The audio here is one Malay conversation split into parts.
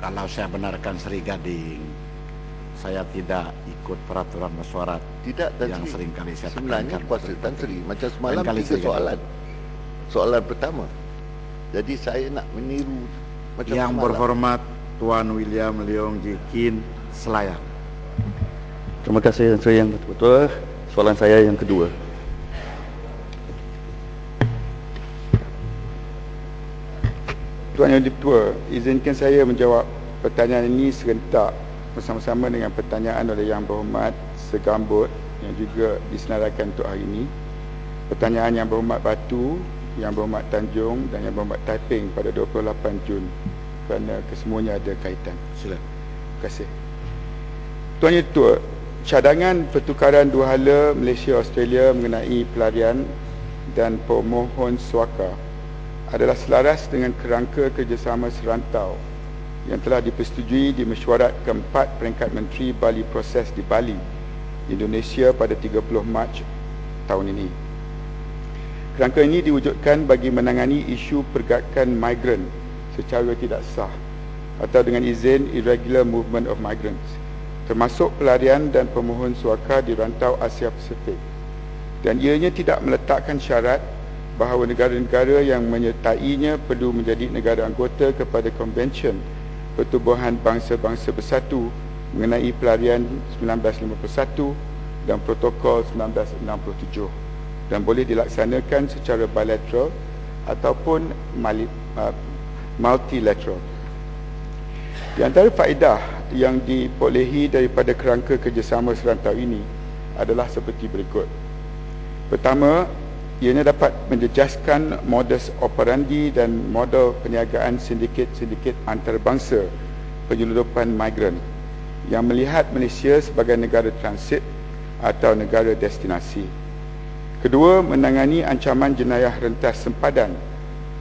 Kalau saya benarkan Sri Gading, saya tidak ikut peraturan mesyuarat Tidak, Tan yang Sri. sering kali saya Sebenarnya tekankan. kuasa Tan Sri, macam semalam Lain kali 3 Sri Gading. soalan. Soalan pertama. Jadi saya nak meniru macam Yang semalam. berhormat Tuan William Leong Jikin Selayang. Terima kasih Tan Sri yang betul-betul. Soalan saya yang kedua. Tuan Yang Ditua, izinkan saya menjawab pertanyaan ini serentak bersama-sama dengan pertanyaan oleh Yang Berhormat Segambut yang juga disenaraikan untuk hari ini. Pertanyaan Yang Berhormat Batu, Yang Berhormat Tanjung dan Yang Berhormat Taiping pada 28 Jun kerana kesemuanya ada kaitan. Sila. Terima kasih. Tuan Yang Ditua, cadangan pertukaran dua hala Malaysia-Australia mengenai pelarian dan pemohon suaka adalah selaras dengan kerangka kerjasama serantau yang telah dipersetujui di mesyuarat keempat peringkat Menteri Bali Proses di Bali, Indonesia pada 30 Mac tahun ini. Kerangka ini diwujudkan bagi menangani isu pergerakan migran secara tidak sah atau dengan izin Irregular Movement of Migrants, termasuk pelarian dan pemohon suaka di rantau Asia Pasifik, dan ianya tidak meletakkan syarat bahawa negara-negara yang menyertainya perlu menjadi negara anggota kepada Konvensyen Pertubuhan Bangsa-Bangsa Bersatu mengenai pelarian 1951 dan Protokol 1967 dan boleh dilaksanakan secara bilateral ataupun multilateral. Di antara faedah yang diperolehi daripada kerangka kerjasama serantau ini adalah seperti berikut. Pertama, ianya dapat menjejaskan modus operandi dan model perniagaan sindiket-sindiket antarabangsa penyeludupan migran yang melihat Malaysia sebagai negara transit atau negara destinasi. Kedua, menangani ancaman jenayah rentas sempadan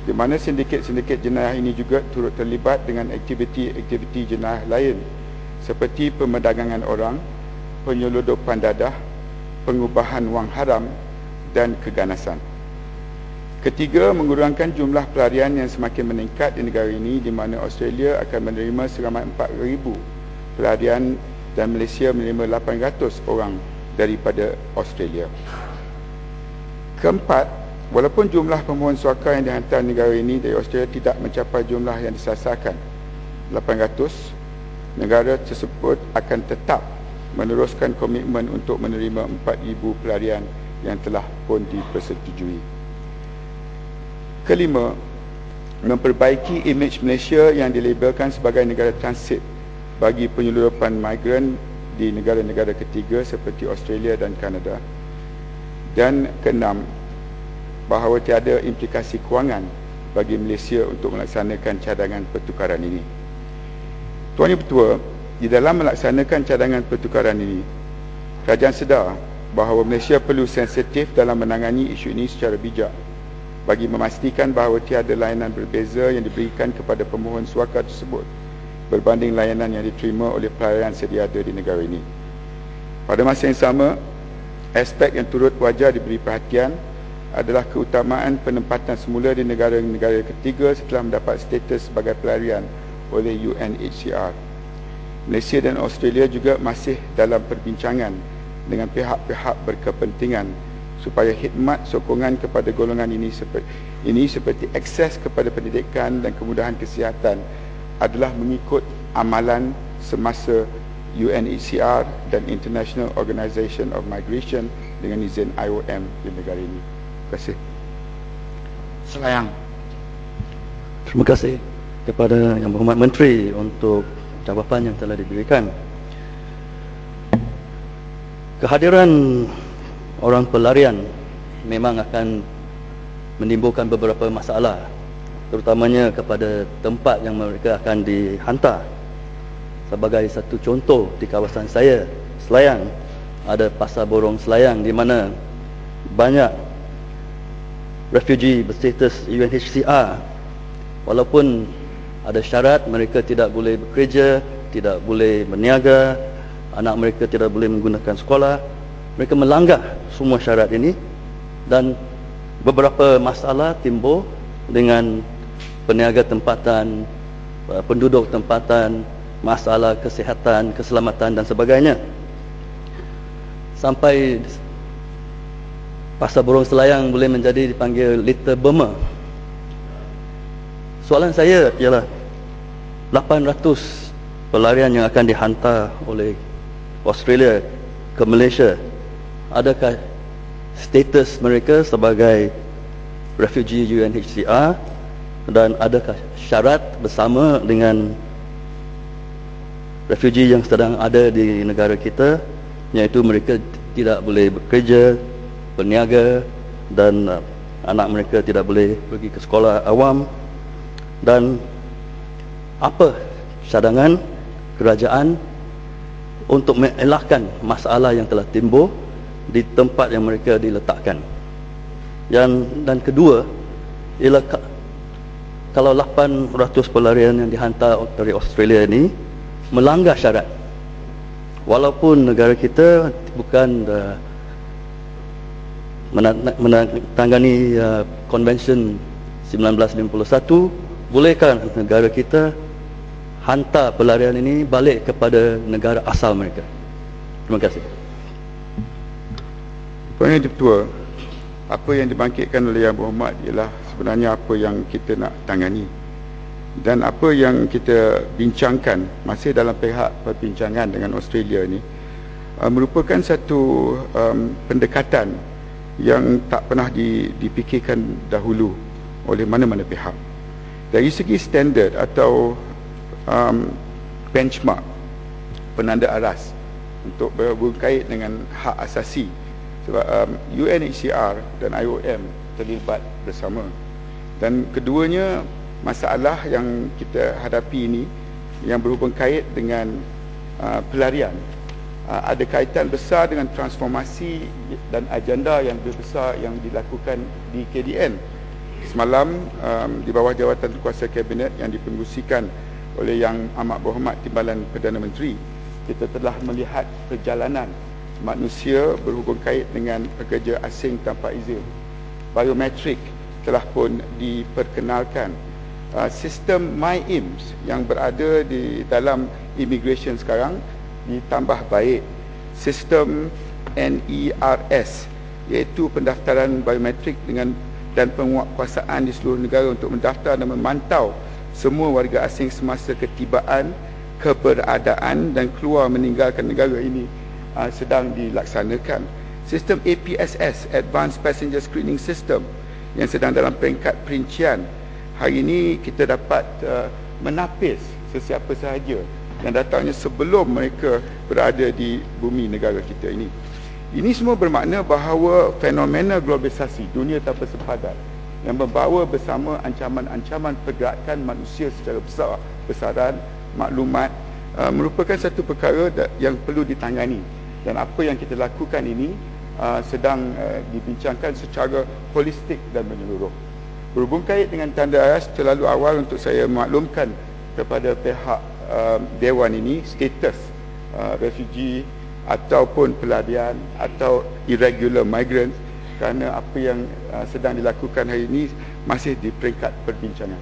di mana sindiket-sindiket jenayah ini juga turut terlibat dengan aktiviti-aktiviti jenayah lain seperti pemerdagangan orang, penyeludupan dadah, pengubahan wang haram dan keganasan. Ketiga, mengurangkan jumlah pelarian yang semakin meningkat di negara ini di mana Australia akan menerima seramai 4,000 pelarian dan Malaysia menerima 800 orang daripada Australia. Keempat, walaupun jumlah pemohon suaka yang dihantar negara ini dari Australia tidak mencapai jumlah yang disasarkan 800, negara tersebut akan tetap meneruskan komitmen untuk menerima 4,000 pelarian yang telah pun dipersetujui. Kelima, memperbaiki imej Malaysia yang dilabelkan sebagai negara transit bagi penyeludupan migran di negara-negara ketiga seperti Australia dan Kanada. Dan keenam, bahawa tiada implikasi kewangan bagi Malaysia untuk melaksanakan cadangan pertukaran ini. Tuan Yang Bertua, di dalam melaksanakan cadangan pertukaran ini, kerajaan sedar bahawa Malaysia perlu sensitif dalam menangani isu ini secara bijak bagi memastikan bahawa tiada layanan berbeza yang diberikan kepada pemohon suaka tersebut berbanding layanan yang diterima oleh pelarian sedia ada di negara ini. Pada masa yang sama, aspek yang turut wajar diberi perhatian adalah keutamaan penempatan semula di negara-negara ketiga setelah mendapat status sebagai pelarian oleh UNHCR. Malaysia dan Australia juga masih dalam perbincangan dengan pihak-pihak berkepentingan supaya khidmat sokongan kepada golongan ini seperti akses kepada pendidikan dan kemudahan kesihatan adalah mengikut amalan semasa UNHCR dan International Organization of Migration dengan izin IOM di negara ini. Terima kasih. Selayang. Terima kasih kepada Yang Berhormat Menteri untuk jawapan yang telah diberikan. Kehadiran orang pelarian memang akan menimbulkan beberapa masalah, terutamanya kepada tempat yang mereka akan dihantar. Sebagai satu contoh, di kawasan saya, Selayang, ada Pasar Borong Selayang di mana banyak refugee berstatus UNHCR. Walaupun ada syarat mereka tidak boleh bekerja, tidak boleh berniaga, anak mereka tidak boleh menggunakan sekolah, mereka melanggar semua syarat ini dan beberapa masalah timbul dengan peniaga tempatan, penduduk tempatan, masalah kesihatan, keselamatan dan sebagainya. Sampai pasar burung selayang boleh menjadi dipanggil Little Burma. Soalan saya ialah 800 pelarian yang akan dihantar oleh Australia ke Malaysia, adakah status mereka sebagai refugee UNHCR dan adakah syarat bersama dengan refugee yang sedang ada di negara kita, iaitu mereka tidak boleh bekerja, berniaga, dan anak mereka tidak boleh pergi ke sekolah awam, dan apa cadangan kerajaan untuk mengelakkan masalah yang telah timbul di tempat yang mereka diletakkan. Dan kedua ialah kalau 800 pelarian yang dihantar dari Australia ini melanggar syarat, walaupun negara kita bukan menandatangani Convention 1951, bolehkah negara kita hantar pelarian ini balik kepada negara asal mereka? Terima kasih. Puan Yang Ketua, apa yang dibangkitkan oleh Yang Berhormat ialah sebenarnya apa yang kita nak tangani dan apa yang kita bincangkan masih dalam pihak perbincangan dengan Australia ni merupakan satu pendekatan yang tak pernah dipikirkan dahulu oleh mana-mana pihak. Dari segi standard atau benchmark penanda aras untuk berkait dengan hak asasi, sebab UNHCR dan IOM terlibat bersama, dan keduanya masalah yang kita hadapi ini yang berhubung kait dengan pelarian ada kaitan besar dengan transformasi dan agenda yang lebih besar yang dilakukan di KDN. Semalam di bawah jawatan kuasa kabinet yang dipengerusikan oleh Yang Amat Berhormat Timbalan Perdana Menteri, kita telah melihat perjalanan manusia berhubung kait dengan pekerja asing tanpa izin. Biometrik telah pun diperkenalkan. Sistem MyIMS yang berada di dalam immigration sekarang ditambah baik. Sistem NERS, iaitu pendaftaran biometrik dan penguatkuasaan di seluruh negara untuk mendaftar dan memantau semua warga asing semasa ketibaan, keberadaan dan keluar meninggalkan negara ini sedang dilaksanakan. Sistem APSS, Advanced Passenger Screening System, yang sedang dalam peringkat perincian. Hari ini kita dapat menapis sesiapa sahaja yang datangnya sebelum mereka berada di bumi negara kita ini. Ini semua bermakna bahawa fenomena globalisasi, dunia tanpa sepadan, yang membawa bersama ancaman-ancaman pergerakan manusia secara besaran maklumat, merupakan satu perkara yang perlu ditangani, dan apa yang kita lakukan ini sedang dibincangkan secara holistik dan menyeluruh. Berhubung kait dengan tanda aras, terlalu awal untuk saya maklumkan kepada pihak Dewan ini status refugee ataupun pelarian atau irregular migrants, kerana apa yang sedang dilakukan hari ini masih di peringkat perbincangan.